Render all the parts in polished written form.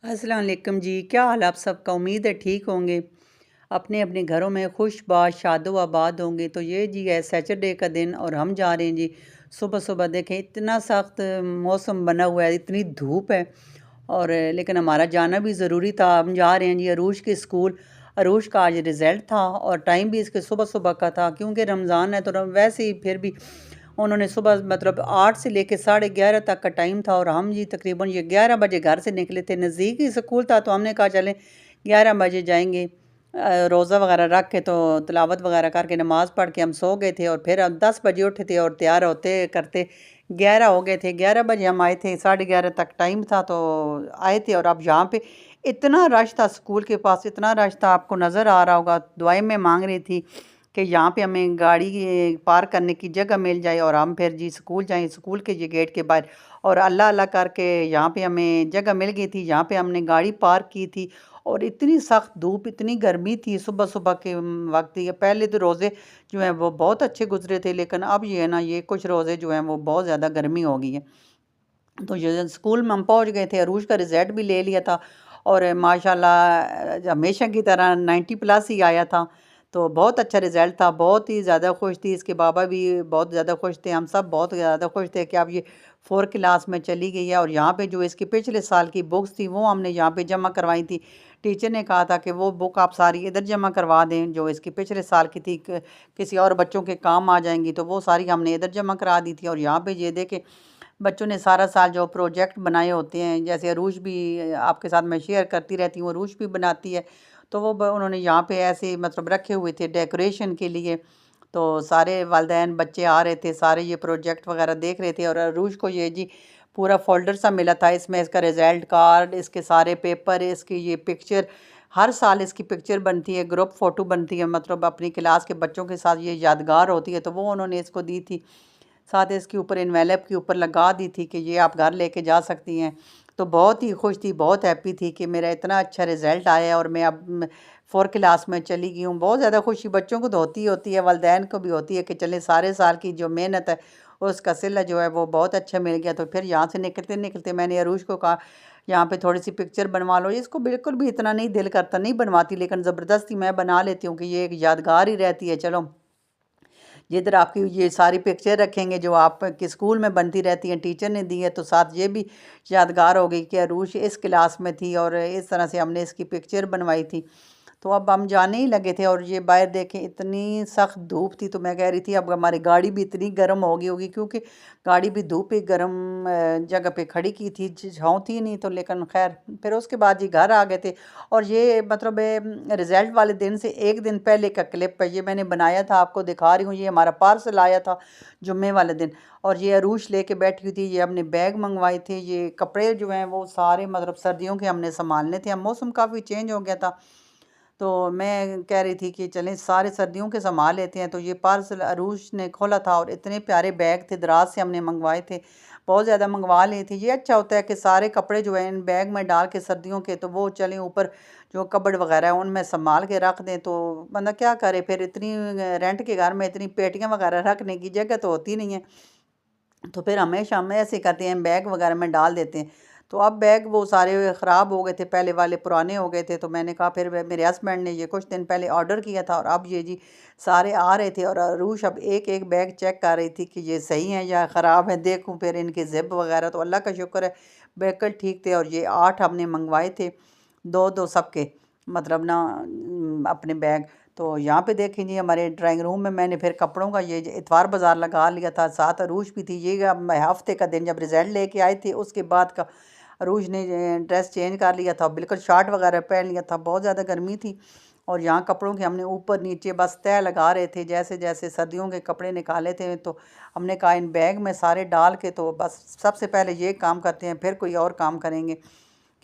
अस्सलाम वालेकुम जी, क्या हाल आप सबका? उम्मीद है ठीक होंगे। अपने अपने घरों में खुशबाश शादो आबाद होंगे। तो ये जी है सैटरडे का दिन और हम जा रहे हैं जी सुबह सुबह। देखें इतना सख्त मौसम बना हुआ है, इतनी धूप है और लेकिन हमारा जाना भी ज़रूरी था। हम जा रहे हैं जी अरूश के स्कूल। अरूश का आज रिज़ल्ट था और टाइम भी इसके सुबह सुबह का था क्योंकि रमज़ान है तो वैसे ही फिर भी उन्होंने सुबह मतलब 8 से लेके 11:30 तक का टाइम था और हम जी तकरीबन ये 11 बजे घर से निकले थे। नज़दीक ही स्कूल था तो हमने कहा चलें 11 बजे जाएंगे। रोज़ा वगैरह रख के तो तिलावत वगैरह करके नमाज़ पढ़ के हम सो गए थे और फिर हम 10 बजे उठे थे और तैयार होते करते 11 हो गए थे। 11 बजे हम आए थे, 11:30 तक टाइम था तो आए थे। और अब यहाँ पे इतना रश था, स्कूल के पास इतना रश था, आपको नज़र आ रहा होगा। दुआएं में मांग रही थी कि यहाँ पे हमें गाड़ी पार्क करने की जगह मिल जाए और हम फिर जी स्कूल जाएं, स्कूल के जी गेट के बाहर। और अल्लाह अल्लाह करके यहाँ पे हमें जगह मिल गई थी, यहाँ पे हमने गाड़ी पार्क की थी। और इतनी सख्त धूप, इतनी गर्मी थी सुबह सुबह के वक्त। ये पहले तो रोज़े जो हैं वो बहुत अच्छे गुजरे थे, लेकिन अब ये है ना, ये कुछ रोज़े जो हैं वो बहुत ज़्यादा गर्मी हो गई है। तो ये स्कूल में हम पहुंच गए थे, अरूज का रिजल्ट भी ले लिया था और माशाल्लाह हमेशा की तरह 90 प्लस ही आया था। तो बहुत अच्छा रिजल्ट था, बहुत ही ज़्यादा खुश थी, इसके बाबा भी बहुत ज़्यादा खुश थे, हम सब बहुत ज़्यादा खुश थे कि अब ये 4 क्लास में चली गई है। और यहाँ पे जो इसके पिछले साल की बुक्स थी वो हमने यहाँ पे जमा करवाई थी। टीचर ने कहा था कि वो बुक आप सारी इधर जमा करवा दें जो इसके पिछले साल की थी, किसी और बच्चों के काम आ जाएंगी, तो वो सारी हमने इधर जमा करा दी थी। और यहाँ पे ये देखें बच्चों ने सारा साल जो प्रोजेक्ट बनाए होते हैं, जैसे अरूज भी आपके साथ मैं शेयर करती रहती हूँ, अरूज भी बनाती है। तो वो उन्होंने यहाँ पे ऐसे मतलब रखे हुए थे डेकोरेशन के लिए। तो सारे वालिदैन बच्चे आ रहे थे, सारे ये प्रोजेक्ट वगैरह देख रहे थे। और अरूज को ये जी पूरा फोल्डर सा मिला था, इसमें इसका रिज़ल्ट कार्ड, इसके सारे पेपर, इसकी ये पिक्चर। हर साल इसकी पिक्चर बनती है, ग्रुप फ़ोटो बनती है, मतलब अपनी क्लास के बच्चों के साथ ये यादगार होती है। तो वो उन्होंने इसको दी थी, साथ ही इसके ऊपर इन्वेलप के ऊपर लगा दी थी कि ये आप घर लेके जा सकती हैं। तो बहुत ही खुश थी, बहुत हैप्पी थी कि मेरा इतना अच्छा रिज़ल्ट आया है और मैं अब 4 क्लास में चली गई हूँ। बहुत ज़्यादा खुशी बच्चों को तो होती ही होती है, वालिदैन को भी होती है कि चले सारे साल की जो मेहनत है उसका सिला जो है वो बहुत अच्छा मिल गया। तो फिर यहाँ से निकलते निकलते मैंने अरूज को कहा यहाँ पे थोड़ी सी पिक्चर बनवा लो। इसको बिल्कुल भी इतना नहीं दिल करता, नहीं बनवाती, लेकिन ज़बरदस्ती मैं बना लेती हूँ कि ये एक यादगार ही रहती है। चलो जिधर आपकी ये सारी पिक्चर रखेंगे जो आपके स्कूल में बनती रहती हैं, टीचर ने दी है, तो साथ ये भी यादगार हो गई कि अरूश इस क्लास में थी और इस तरह से हमने इसकी पिक्चर बनवाई थी। तो अब हम जाने ही लगे थे और ये बाहर देखें इतनी सख्त धूप थी। तो मैं कह रही थी अब हमारी गाड़ी भी इतनी गर्म हो गई होगी, क्योंकि गाड़ी भी धूप पे गर्म जगह पे खड़ी की थी, छाँव थी नहीं। तो लेकिन खैर फिर उसके बाद ये घर आ गए थे। और ये मतलब रिज़ल्ट वाले दिन से एक दिन पहले का क्लिप है, ये मैंने बनाया था, आपको दिखा रही हूँ। ये हमारा पार्सल आया था जुम्मे वाले दिन और ये अरूश लेके बैठी हुई थी। ये हमने बैग मंगवाए थे, ये कपड़े जो हैं वो सारे मतलब सर्दियों के हमने संभालने थे। अब मौसम काफ़ी चेंज हो गया था तो मैं कह रही थी कि चलें सारे सर्दियों के संभाल लेते हैं। तो ये पार्सल अरूश ने खोला था और इतने प्यारे बैग थे, दराज से हमने मंगवाए थे, बहुत ज़्यादा मंगवा लिए थे। ये अच्छा होता है कि सारे कपड़े जो हैं इन बैग में डाल के सर्दियों के, तो वो चलें ऊपर जो कबर्ड वगैरह है उनमें संभाल के रख दें। तो बंदा क्या करे, फिर इतनी रेंट के घर में इतनी पेटियाँ वगैरह रखने की जगह तो होती नहीं है। तो फिर हमेशा हम ऐसे करते हैं, बैग वगैरह में डाल देते हैं। तो अब बैग वो सारे ख़राब हो गए थे, पहले वाले पुराने हो गए थे। तो मैंने कहा, फिर मेरे हस्बैंड ने ये कुछ दिन पहले ऑर्डर किया था और अब ये जी सारे आ रहे थे। और अरूश अब एक एक बैग चेक कर रही थी कि ये सही है या ख़राब है, देखूं फिर इनके ज़िप वगैरह। तो अल्लाह का शुक्र है बिल्कुल ठीक थे। और ये 8 हमने मंगवाए थे, दो दो सबके, मतलब ना अपने बैग। तो यहाँ पे देखें जी हमारे ड्राइंग रूम में मैंने फिर कपड़ों का ये इतवार बाज़ार लगा लिया था, साथ अरूज भी थी। ये हफ्ते का दिन जब रिज़ल्ट लेके आए थे उसके बाद का अरूज ने ड्रेस चेंज कर लिया था, बिल्कुल शर्ट वगैरह पहन लिया था, बहुत ज़्यादा गर्मी थी। और यहाँ कपड़ों के हमने ऊपर नीचे बस तय लगा रहे थे, जैसे जैसे सर्दियों के कपड़े निकाले थे। तो हमने कहा इन बैग में सारे डाल के तो बस सबसे पहले ये काम करते हैं, फिर कोई और काम करेंगे।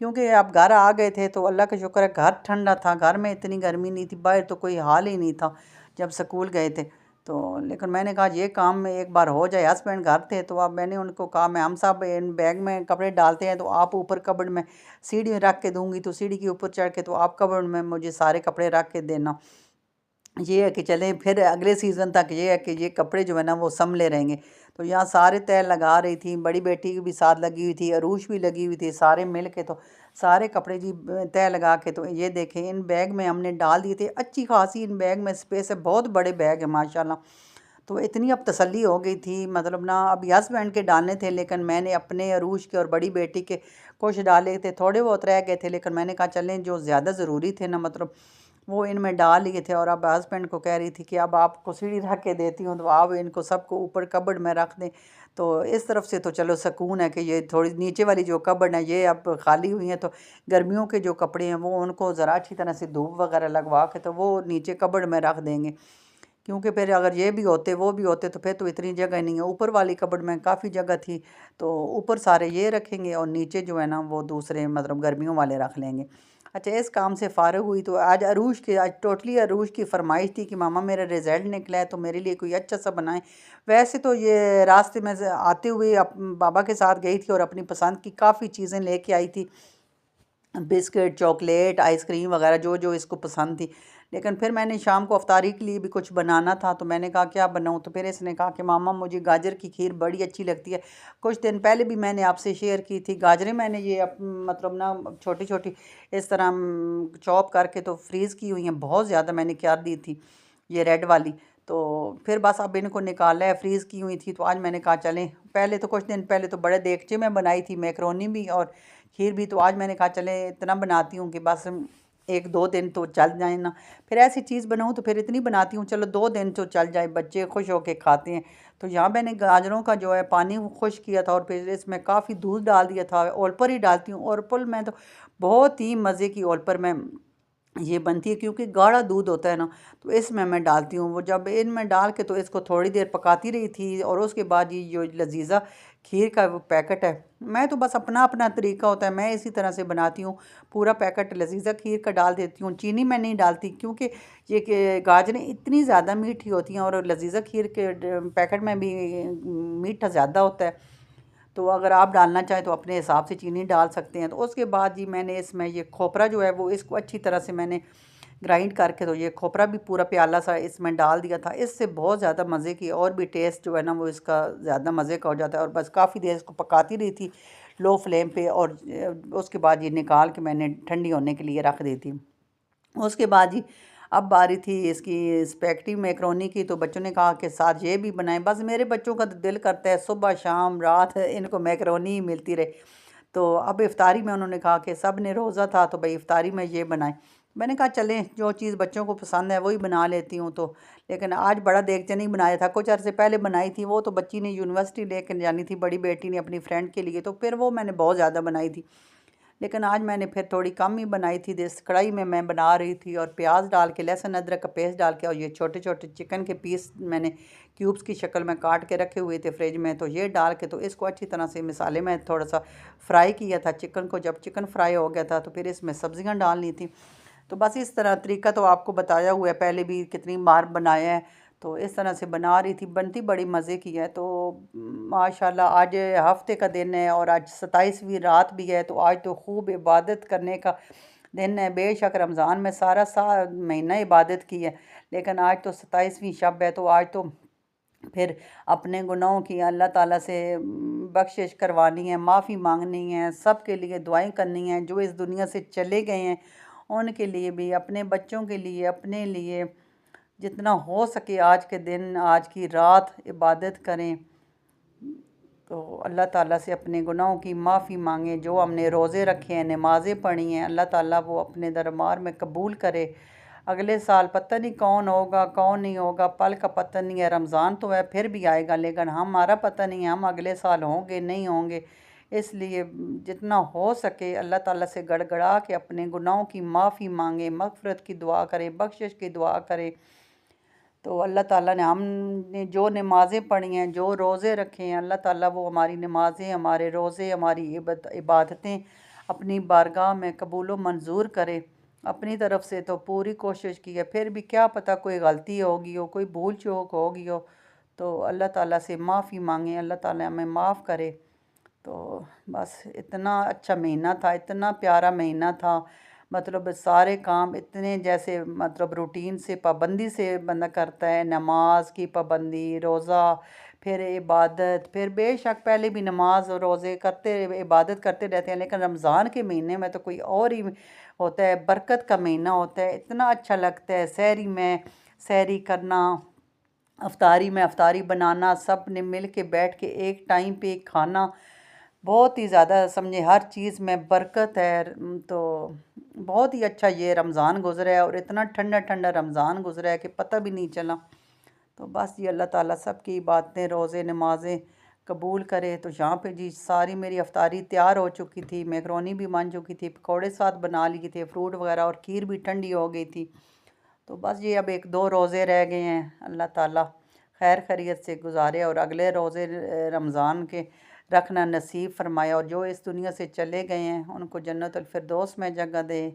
क्योंकि आप घर आ गए थे तो अल्लाह का शुक्र है घर ठंडा था, घर में इतनी गर्मी नहीं थी, बाहर तो कोई हाल ही नहीं था जब स्कूल गए थे। तो लेकिन मैंने कहा ये काम में एक बार हो जाए। हस्बैंड घर थे तो अब मैंने उनको कहा मैं हम सब इन बैग में कपड़े डालते हैं, तो आप ऊपर कबर्ड में सीढ़ी में रख के दूंगी, तो सीढ़ी के ऊपर चढ़ के तो आप कबर्ड में मुझे सारे कपड़े रख के देना। ये है कि चलें फिर अगले सीज़न तक ये है कि ये कपड़े जो है ना वो संभले रहेंगे। तो यहाँ सारे तय लगा रही थी, बड़ी बेटी की भी साथ लगी हुई थी, अरूश भी लगी हुई थी, सारे मिल के तो सारे कपड़े जी तय लगा के तो ये देखें इन बैग में हमने डाल दिए थे। अच्छी खासी इन बैग में स्पेस है, बहुत बड़े बैग है माशाल्लाह। तो इतनी अब तसल्ली हो गई थी, मतलब ना अब हस्बैंड के डालने थे, लेकिन मैंने अपने अरूश के और बड़ी बेटी के कुछ डाले थे, थोड़े बहुत रह गए थे, लेकिन मैंने कहा चलें जो ज़्यादा ज़रूरी थे ना, मतलब वो इनमें डाल लिए थे। और अब हस्बैंड को कह रही थी कि अब आपको सीढ़ी रख के देती हूँ तो आप इनको सबको ऊपर कबर्ड में रख दें। तो इस तरफ से तो चलो सुकून है कि ये थोड़ी नीचे वाली जो कबर्ड है ये अब खाली हुई हैं, तो गर्मियों के जो कपड़े हैं वो उनको ज़रा अच्छी तरह से धूप वगैरह लगवा के तो वो नीचे कबर्ड में रख देंगे। क्योंकि फिर अगर ये भी होते वो भी होते तो फिर तो इतनी जगह नहीं है। ऊपर वाली कबर्ड में काफ़ी जगह थी, तो ऊपर सारे ये रखेंगे और नीचे जो है ना वो दूसरे मतलब गर्मियों वाले रख लेंगे। अच्छा, इस काम से फ़ारिग हुई तो आज टोटली अरूज की फ़रमाइश थी कि मामा मेरा रिज़ल्ट निकला है तो मेरे लिए कोई अच्छा सा बनाएं। वैसे तो ये रास्ते में से आते हुए बाबा के साथ गई थी और अपनी पसंद की काफ़ी चीज़ें लेके आई थी, बिस्किट, चॉकलेट, आइसक्रीम वगैरह जो जो इसको पसंद थी। लेकिन फिर मैंने शाम को अफ्तारी के लिए भी कुछ बनाना था, तो मैंने कहा क्या बनाऊँ? तो फिर इसने कहा कि मामा मुझे गाजर की खीर बड़ी अच्छी लगती है। कुछ दिन पहले भी मैंने आपसे शेयर की थी, गाजरें मैंने ये मतलब ना छोटी-छोटी इस तरह चॉप करके तो फ्रीज़ की हुई हैं, बहुत ज़्यादा मैंने क्या दी थी, ये रेड वाली। तो फिर बस अब इनको निकाला है, फ्रीज़ की हुई थी, तो आज मैंने कहा चलें, पहले तो कुछ दिन पहले तो बड़े देगचे में बनाई थी मैकरोनी भी और खीर भी, तो आज मैंने कहा चले इतना बनाती हूँ कि बस 1-2 दिन तो चल जाए ना। फिर ऐसी चीज़ बनाऊँ तो फिर इतनी बनाती हूँ चलो 2 दिन तो चल जाए, बच्चे खुश होके खाते हैं। तो यहाँ मैंने गाजरों का जो है पानी वो खुश किया था और फिर इसमें काफ़ी दूध डाल दिया था। ओलपर ही डालती हूँ, ओलपर में तो बहुत ही मज़े की ओलपर में ये बनती है, क्योंकि गाढ़ा दूध होता है ना, तो इसमें मैं डालती हूँ। वो जब इनमें डाल के तो इसको थोड़ी देर पकाती रही थी और उसके बाद ये जो लजीज़ा खीर का वो पैकेट है, मैं तो बस अपना अपना तरीका होता है, मैं इसी तरह से बनाती हूँ। पूरा पैकेट लजीज़ा खीर का डाल देती हूँ, चीनी मैं नहीं डालती क्योंकि ये गाजरें इतनी ज़्यादा मीठी होती हैं और लजीज़ा खीर के पैकेट में भी मीठा ज़्यादा होता है। तो अगर आप डालना चाहें तो अपने हिसाब से चीनी डाल सकते हैं। तो उसके बाद जी मैंने इसमें ये खोपरा जो है वो इसको अच्छी तरह से मैंने ग्राइंड करके तो ये खोपरा भी पूरा प्याला सा इसमें डाल दिया था। इससे बहुत ज़्यादा मज़े की और भी टेस्ट जो है ना वो इसका ज़्यादा मज़े का हो जाता है। और बस काफ़ी देर इसको पकाती रही थी लो फ्लेम पे और उसके बाद ये निकाल के मैंने ठंडी होने के लिए रख दी थी। उसके बाद जी अब बारी थी इसकी स्पेगेटी मैकरोनी की, तो बच्चों ने कहा कि साथ ये भी बनाएं। बस मेरे बच्चों का तो दिल करता है सुबह शाम रात इनको मैकरोनी ही मिलती रहे। तो अब इफ्तारी में उन्होंने कहा कि सब ने रोज़ा था तो भाई इफ्तारी में ये बनाएं। मैंने कहा चलें जो चीज़ बच्चों को पसंद है वही बना लेती हूँ। तो लेकिन आज बड़ा देगचा नहीं बनाया था, कुछ अरसे पहले बनाई थी, वो तो बच्ची ने यूनिवर्सिटी लेकर जानी थी, बड़ी बेटी ने अपनी फ्रेंड के लिए, तो फिर वो मैंने बहुत ज़्यादा बनाई थी। लेकिन आज मैंने फिर थोड़ी कम ही बनाई थी। जिस कढ़ाई में मैं बना रही थी और प्याज डाल के लहसुन अदरक का पेस्ट डाल के और ये छोटे छोटे चिकन के पीस मैंने क्यूब्स की शक्ल में काट के रखे हुए थे फ्रिज में, तो ये डाल के तो इसको अच्छी तरह से मसाले में थोड़ा सा फ्राई किया था चिकन को। जब चिकन फ्राई हो गया था तो फिर इसमें सब्जियां डालनी थी। तो बस इस तरह तरीका तो आपको बताया हुआ है, पहले भी कितनी बार बनाया है। तो इस तरह से बना रही थी, बनती बड़ी मज़े की है। तो माशाल्लाह आज हफ्ते का दिन है और आज 27वीं रात भी है, तो आज तो खूब इबादत करने का दिन है। बेशक रमज़ान में सारा महीना इबादत की है, लेकिन आज तो 27वीं शब है, तो आज तो फिर अपने गुनाहों की अल्लाह ताला से बख्शिश करवानी है, माफ़ी मांगनी है, सब के लिए दुआएं करनी है जो इस दुनिया से चले गए हैं, उनके लिए भी, अपने बच्चों के लिए, अपने लिए। जितना हो सके आज के दिन आज की रात इबादत करें, तो अल्लाह ताला से अपने गुनाहों की माफ़ी मांगें। जो हमने रोज़े रखे हैं, नमाज़ें पढ़ी हैं, अल्लाह ताला वो अपने दरबार में कबूल करे। अगले साल पता नहीं कौन होगा कौन नहीं होगा, पल का पता नहीं है। रमज़ान तो है फिर भी आएगा, लेकिन हमारा पता नहीं है हम अगले साल होंगे नहीं होंगे। इसलिए जितना हो सके अल्लाह ताला से गड़गड़ा के अपने गुनाहों की माफ़ी मांगे, मग़फ़िरत की दुआ करें, बख्शिश की दुआ करें। तो अल्लाह ताला ने हमने जो नमाज़ें पढ़ी हैं, जो रोज़े रखे हैं, अल्लाह ताला वो हमारी नमाज़ें, हमारे रोज़े, हमारी इबादतें अपनी बारगाह में कबूल मंजूर करे। अपनी तरफ से तो पूरी कोशिश की है, फिर भी क्या पता कोई गलती होगी हो, कोई भूल चूक होगी हो, तो अल्लाह ताला से माफ़ी मांगें, अल्लाह ताला हमें माफ़ करे। तो बस इतना अच्छा महीना था, इतना प्यारा महीना था। मतलब सारे काम इतने जैसे मतलब रूटीन से पाबंदी से बंदा करता है, नमाज की पाबंदी, रोज़ा, फिर इबादत, फिर बेशक पहले भी नमाज और रोज़े करते, इबादत करते रहते हैं, लेकिन रमज़ान के महीने में तो कोई और ही होता है, बरकत का महीना होता है, इतना अच्छा लगता है। सहरी में सहरी करना, अफ्तारी में अफ्तारी बनाना, सब ने मिल के बैठ के एक टाइम पे खाना, बहुत ही ज़्यादा समझे हर चीज़ में बरकत है। तो बहुत ही अच्छा ये रमज़ान गुज़रा है, और इतना ठंडा ठंडा रमज़ान गुज़रा है कि पता भी नहीं चला। तो बस ये अल्लाह ताला सब की बातें, रोज़े नमाज़ें कबूल करे। तो यहाँ पे जी सारी मेरी अफ्तारी तैयार हो चुकी थी, मैकरोनी भी बन चुकी थी, पकौड़े साथ बना लिए थे, फ्रूट वगैरह, और खीर भी ठंडी हो गई थी। तो बस ये अब एक दो रोज़े रह गए हैं, अल्लाह ताला खैर खैरियत से गुजारे और अगले रोज़े रमज़ान के रखना नसीब फरमाए, और जो इस दुनिया से चले गए हैं उनको जन्नतुल फिरदौस में जगह दे।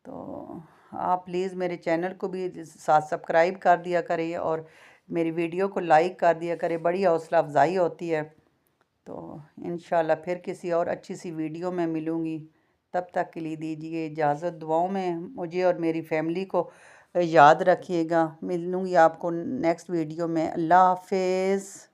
तो आप प्लीज़ मेरे चैनल को भी साथ सब्सक्राइब कर दिया करें, और मेरी वीडियो को लाइक कर दिया करें, बड़ी हौसला अफजाई होती है। तो इंशाल्लाह फिर किसी और अच्छी सी वीडियो में मिलूँगी, तब तक के लिए दीजिए इजाज़त। दुआओं में मुझे और मेरी फैमिली को याद रखिएगा। मिलूँगी आपको नेक्स्ट वीडियो में। अल्लाह हाफिज़।